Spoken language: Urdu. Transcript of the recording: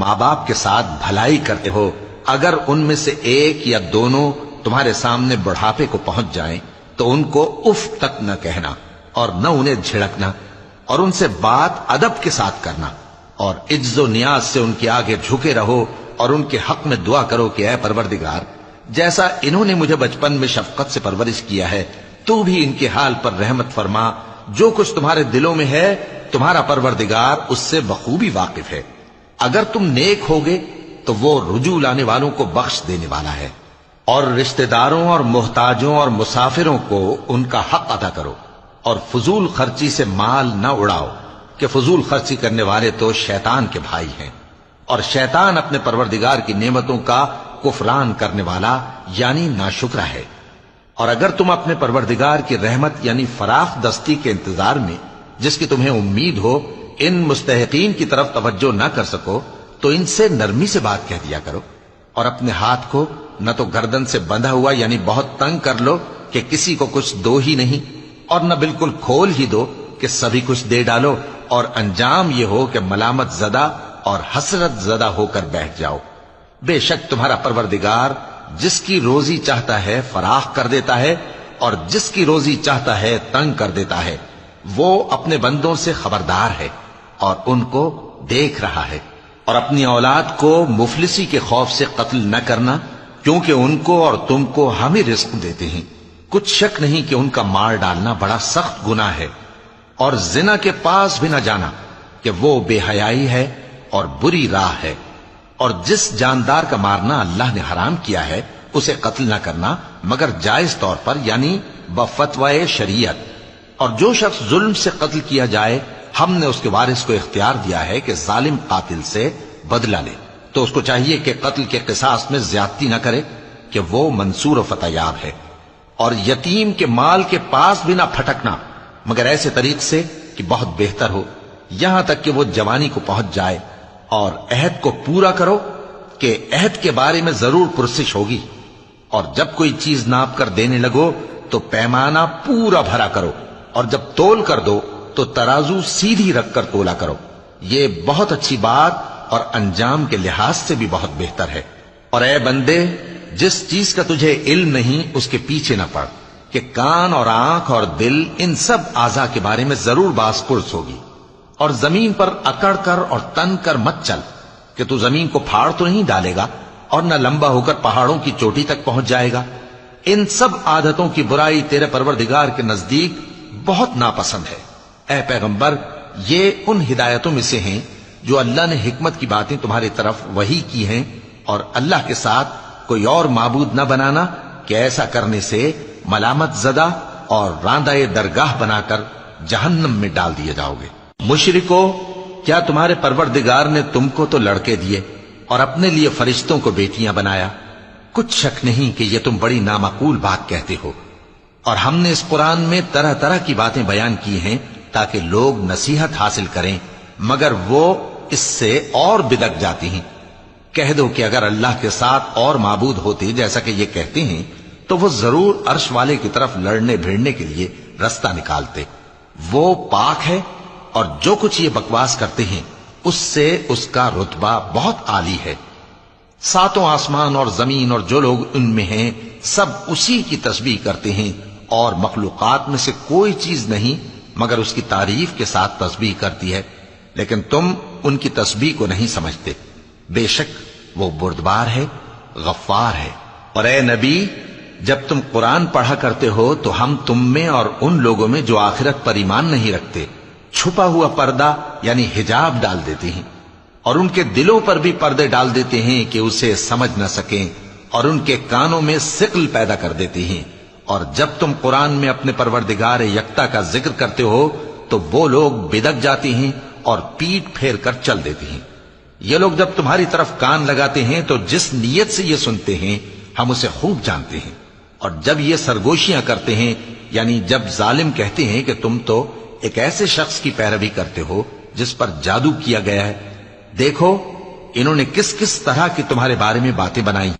ماں باپ کے ساتھ بھلائی کرتے ہو، اگر ان میں سے ایک یا دونوں تمہارے سامنے بڑھاپے کو پہنچ جائیں تو ان کو اف تک نہ کہنا اور نہ انہیں جھڑکنا، اور ان سے بات ادب کے ساتھ کرنا، اور عجز و نیاز سے ان کے آگے جھکے رہو اور ان کے حق میں دعا کرو کہ اے پروردگار، جیسا انہوں نے مجھے بچپن میں شفقت سے پرورش کیا ہے، تو بھی ان کے حال پر رحمت فرما، جو کچھ تمہارے دلوں میں ہے تمہارا پروردگار اس سے بخوبی واقف ہے۔ اگر تم نیک ہوگے تو وہ رجوع لانے والوں کو بخش دینے والا ہے، اور رشتہ داروں اور محتاجوں اور مسافروں کو ان کا حق ادا کرو، اور فضول خرچی سے مال نہ اڑاؤ کہ فضول خرچی کرنے والے تو شیطان کے بھائی ہیں، اور شیطان اپنے پروردگار کی نعمتوں کا کفران کرنے والا یعنی ناشکرا ہے۔ اور اگر تم اپنے پروردگار کی رحمت یعنی فراخ دستی کے انتظار میں جس کی تمہیں امید ہو ان مستحقین کی طرف توجہ نہ کر سکو تو ان سے نرمی سے بات کہہ دیا کرو، اور اپنے ہاتھ کو نہ تو گردن سے بندھا ہوا یعنی بہت تنگ کر لو کہ کسی کو کچھ دو ہی نہیں، اور نہ بالکل کھول ہی دو کہ سبھی کچھ دے ڈالو، اور انجام یہ ہو کہ ملامت زدہ اور حسرت زدہ ہو کر بیٹھ جاؤ۔ بے شک تمہارا پروردگار جس کی روزی چاہتا ہے فراخ کر دیتا ہے، اور جس کی روزی چاہتا ہے تنگ کر دیتا ہے، وہ اپنے بندوں سے خبردار ہے اور ان کو دیکھ رہا ہے۔ اور اپنی اولاد کو مفلسی کے خوف سے قتل نہ کرنا، کیونکہ ان کو اور تم کو ہم ہی رزق دیتے ہیں، کچھ شک نہیں کہ ان کا مار ڈالنا بڑا سخت گناہ ہے۔ اور زنا کے پاس بھی نہ جانا کہ وہ بے حیائی ہے اور بری راہ ہے۔ اور جس جاندار کا مارنا اللہ نے حرام کیا ہے اسے قتل نہ کرنا مگر جائز طور پر یعنی بفتوائے شریعت۔ اور جو شخص ظلم سے قتل کیا جائے ہم نے اس کے وارث کو اختیار دیا ہے کہ ظالم قاتل سے بدلہ لے، تو اس کو چاہیے کہ قتل کے قصاص میں زیادتی نہ کرے کہ وہ منصور و فتح یاب ہے۔ اور یتیم کے مال کے پاس بھی نہ پھٹکنا مگر ایسے طریق سے کہ بہت بہتر ہو، یہاں تک کہ وہ جوانی کو پہنچ جائے، اور عہد کو پورا کرو کہ عہد کے بارے میں ضرور پرسش ہوگی۔ اور جب کوئی چیز ناپ کر دینے لگو تو پیمانہ پورا بھرا کرو، اور جب تول کر دو تو ترازو سیدھی رکھ کر تولا کرو، یہ بہت اچھی بات اور انجام کے لحاظ سے بھی بہت بہتر ہے۔ اور اے بندے، جس چیز کا تجھے علم نہیں اس کے پیچھے نہ پڑ کہ کان اور آنکھ اور دل ان سب اعضاء کے بارے میں ضرور باز پرس ہوگی۔ اور زمین پر اکڑ کر اور تن کر مت چل کہ تو زمین کو پھاڑ تو نہیں ڈالے گا اور نہ لمبا ہو کر پہاڑوں کی چوٹی تک پہنچ جائے گا۔ ان سب عادتوں کی برائی تیرے پروردگار کے نزدیک بہت ناپسند ہے۔ اے پیغمبر، یہ ان ہدایتوں میں سے ہیں جو اللہ نے حکمت کی باتیں تمہاری طرف وحی کی ہیں، اور اللہ کے ساتھ کوئی اور معبود نہ بنانا کہ ایسا کرنے سے ملامت زدہ اور راندہ درگاہ بنا کر جہنم میں ڈال دیے جاؤ گے۔ مشرکو، کیا تمہارے پروردگار نے تم کو تو لڑکے دیے اور اپنے لیے فرشتوں کو بیٹیاں بنایا؟ کچھ شک نہیں کہ یہ تم بڑی نامعقول بات کہتے ہو، اور ہم نے اس قرآن میں طرح طرح کی باتیں بیان کی ہیں تاکہ لوگ نصیحت حاصل کریں، مگر وہ اس سے اور بدک جاتی ہیں۔ کہہ دو کہ اگر اللہ کے ساتھ اور معبود ہوتے جیسا کہ یہ کہتے ہیں تو وہ ضرور عرش والے کی طرف لڑنے بھیڑنے کے لیے رستہ نکالتے۔ وہ پاک ہے، اور جو کچھ یہ بکواس کرتے ہیں اس سے اس کا رتبہ بہت عالی ہے۔ ساتوں آسمان اور زمین اور جو لوگ ان میں ہیں سب اسی کی تسبیح کرتے ہیں، اور مخلوقات میں سے کوئی چیز نہیں مگر اس کی تعریف کے ساتھ تسبیح کرتی ہے، لیکن تم ان کی تسبیح کو نہیں سمجھتے۔ بے شک وہ بردبار ہے، غفار ہے۔ اور اے نبی، جب تم قرآن پڑھا کرتے ہو تو ہم تم میں اور ان لوگوں میں جو آخرت پر ایمان نہیں رکھتے چھپا ہوا پردہ یعنی حجاب ڈال دیتے ہیں، اور ان کے دلوں پر بھی پردے ڈال دیتے ہیں کہ اسے سمجھ نہ سکیں، اور ان کے کانوں میں ثقل پیدا کر دیتے ہیں۔ اور جب تم قرآن میں اپنے پروردگار یکتا کا ذکر کرتے ہو تو وہ لوگ بدک جاتے ہیں اور پیٹ پھیر کر چل دیتے ہیں۔ یہ لوگ جب تمہاری طرف کان لگاتے ہیں تو جس نیت سے یہ سنتے ہیں ہم اسے خوب جانتے ہیں، اور جب یہ سرگوشیاں کرتے ہیں یعنی جب ظالم کہتے ہیں کہ تم تو ایک ایسے شخص کی پیروی کرتے ہو جس پر جادو کیا گیا ہے، دیکھو انہوں نے کس کس طرح کی تمہارے بارے میں باتیں بنائی۔